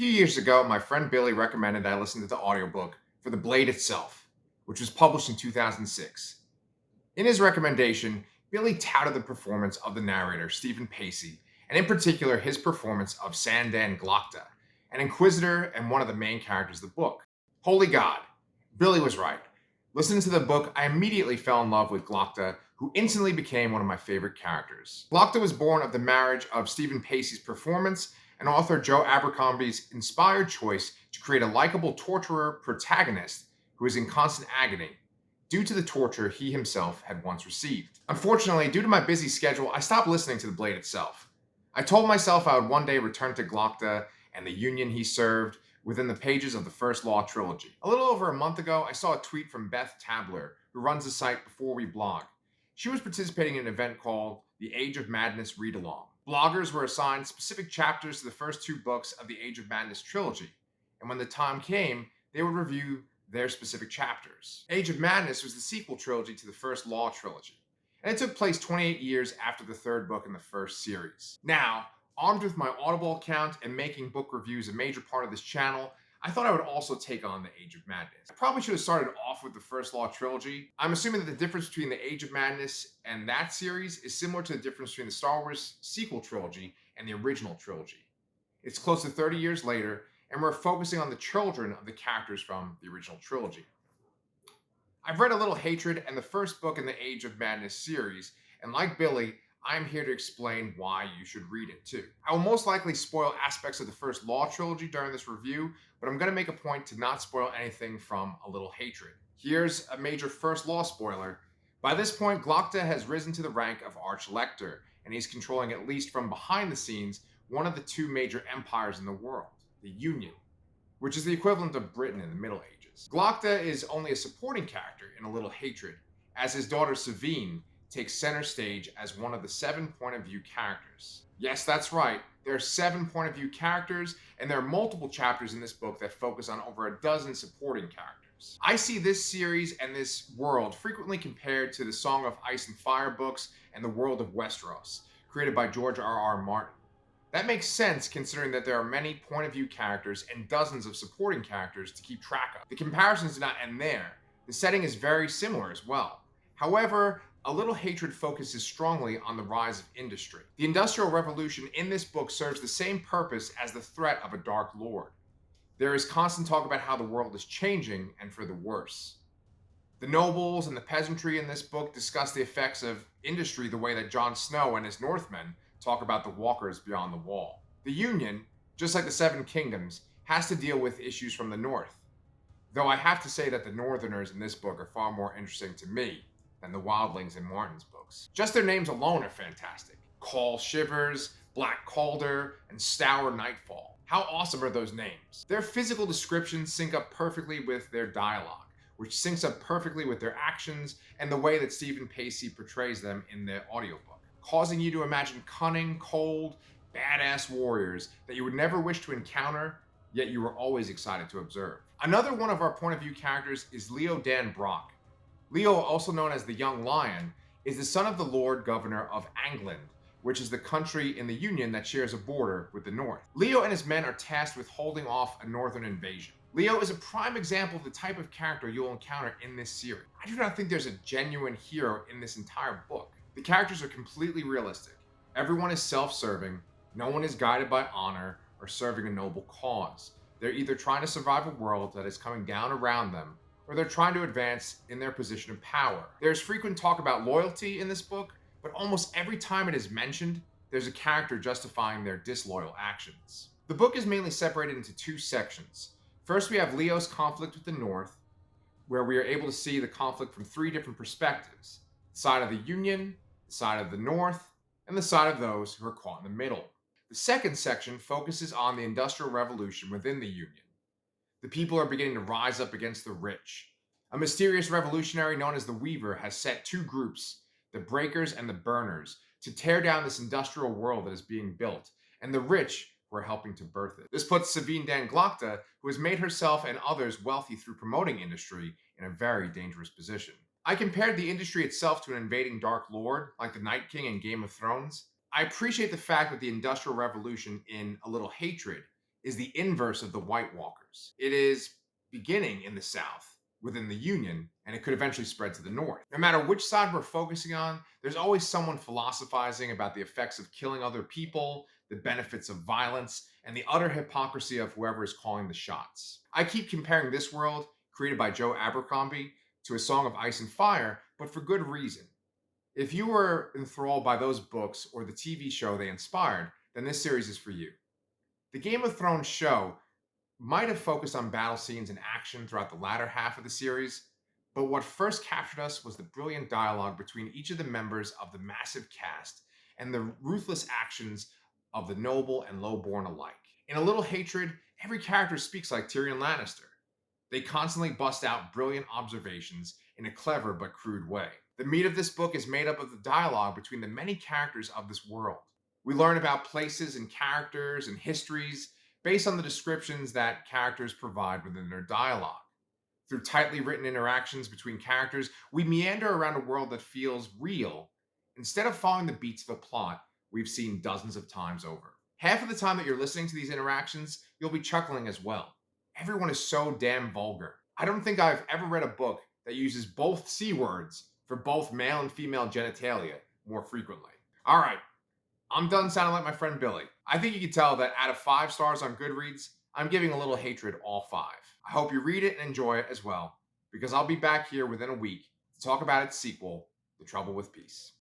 few years ago, my friend Billy recommended that I listen to the audiobook for The Blade Itself, which was published in 2006. In his recommendation, Billy touted the performance of the narrator, Stephen Pacey, and in particular his performance of Sandan Glokta, an inquisitor and one of the main characters of the book. Holy God, Billy was right. Listening to the book, I immediately fell in love with Glokta, who instantly became one of my favorite characters. Glokta was born of the marriage of Stephen Pacey's performance and author Joe Abercrombie's inspired choice to create a likable torturer protagonist who is in constant agony due to the torture he himself had once received. Unfortunately, due to my busy schedule, I stopped listening to The Blade Itself. I told myself I would one day return to Glokta and the union he served within the pages of the First Law trilogy. A little over a month ago, I saw a tweet from Beth Tabler, who runs the site Before We Blog. She was participating in an event called the Age of Madness Read-Along. Bloggers were assigned specific chapters to the first two books of the Age of Madness trilogy, and when the time came, they would review their specific chapters. Age of Madness was the sequel trilogy to the First Law trilogy, and it took place 28 years after the third book in the first series. Now, armed with my Audible account and making book reviews a major part of this channel, I thought I would also take on the Age of Madness. I probably should have started off with the First Law trilogy. I'm assuming that the difference between the Age of Madness and that series is similar to the difference between the Star Wars sequel trilogy and the original trilogy. It's close to 30 years later, and we're focusing on the children of the characters from the original trilogy. I've read A Little Hatred and the first book in the Age of Madness series, and like Billy, I'm here to explain why you should read it too. I will most likely spoil aspects of the First Law trilogy during this review, but I'm going to make a point to not spoil anything from A Little Hatred. Here's a major First Law spoiler. By this point, Glokta has risen to the rank of Arch-Lector, and he's controlling, at least from behind the scenes, one of the two major empires in the world, the Union, which is the equivalent of Britain in the Middle Ages. Glokta is only a supporting character in A Little Hatred, as his daughter Savine takes center stage as one of the 7 point-of-view characters. Yes, that's right. There are 7 point-of-view characters, and there are multiple chapters in this book that focus on over a dozen supporting characters. I see this series and this world frequently compared to the Song of Ice and Fire books and the world of Westeros, created by George R.R. Martin. That makes sense considering that there are many point-of-view characters and dozens of supporting characters to keep track of. The comparisons do not end there. The setting is very similar as well. However, A Little Hatred focuses strongly on the rise of industry. The Industrial Revolution in this book serves the same purpose as the threat of a Dark Lord. There is constant talk about how the world is changing, and for the worse. The nobles and the peasantry in this book discuss the effects of industry the way that Jon Snow and his Northmen talk about the walkers beyond the wall. The Union, just like the Seven Kingdoms, has to deal with issues from the North. Though I have to say that the Northerners in this book are far more interesting to me than the wildlings in Martin's books. Just their names alone are fantastic. Caul Shivers, Black Calder, and Stour Nightfall. How awesome are those names? Their physical descriptions sync up perfectly with their dialogue, which syncs up perfectly with their actions and the way that Stephen Pacey portrays them in the audiobook, causing you to imagine cunning, cold, badass warriors that you would never wish to encounter, yet you were always excited to observe. Another one of our point-of-view characters is Leo Dan Brock. Leo, also known as the Young Lion, is the son of the Lord Governor of Angland, which is the country in the Union that shares a border with the North. Leo and his men are tasked with holding off a northern invasion. Leo is a prime example of the type of character you'll encounter in this series. I do not think there's a genuine hero in this entire book. The characters are completely realistic. Everyone is self-serving, no one is guided by honor or serving a noble cause. They're either trying to survive a world that is coming down around them, or they're trying to advance in their position of power. There's frequent talk about loyalty in this book, but almost every time it is mentioned, there's a character justifying their disloyal actions. The book is mainly separated into 2 sections. First, we have Leo's conflict with the North, where we are able to see the conflict from 3 different perspectives: the side of the Union, the side of the North, and the side of those who are caught in the middle. The second section focuses on the Industrial Revolution within the Union. The people are beginning to rise up against the rich. A mysterious revolutionary known as the Weaver has set 2 groups, the Breakers and the Burners, to tear down this industrial world that is being built, and the rich who are helping to birth it. This puts Savine Dan Glokta, who has made herself and others wealthy through promoting industry, in a very dangerous position. I compared the industry itself to an invading Dark Lord, like the Night King in Game of Thrones. I appreciate the fact that the Industrial Revolution in A Little Hatred is the inverse of the White Walkers. It is beginning in the South, within the Union, and it could eventually spread to the North. No matter which side we're focusing on, there's always someone philosophizing about the effects of killing other people, the benefits of violence, and the utter hypocrisy of whoever is calling the shots. I keep comparing this world, created by Joe Abercrombie, to A Song of Ice and Fire, but for good reason. If you were enthralled by those books or the TV show they inspired, then this series is for you. The Game of Thrones show might have focused on battle scenes and action throughout the latter half of the series, but what first captured us was the brilliant dialogue between each of the members of the massive cast and the ruthless actions of the noble and low-born alike. In A Little Hatred, every character speaks like Tyrion Lannister. They constantly bust out brilliant observations in a clever but crude way. The meat of this book is made up of the dialogue between the many characters of this world. We learn about places and characters and histories based on the descriptions that characters provide within their dialogue. Through tightly written interactions between characters, we meander around a world that feels real instead of following the beats of a plot we've seen dozens of times over. Half of the time that you're listening to these interactions, you'll be chuckling as well. Everyone is so damn vulgar. I don't think I've ever read a book that uses both C words for both male and female genitalia more frequently. All right, I'm done sounding like my friend Billy. I think you can tell that out of 5 stars on Goodreads, I'm giving A Little Hatred all 5. I hope you read it and enjoy it as well, because I'll be back here within a week to talk about its sequel, The Trouble with Peace.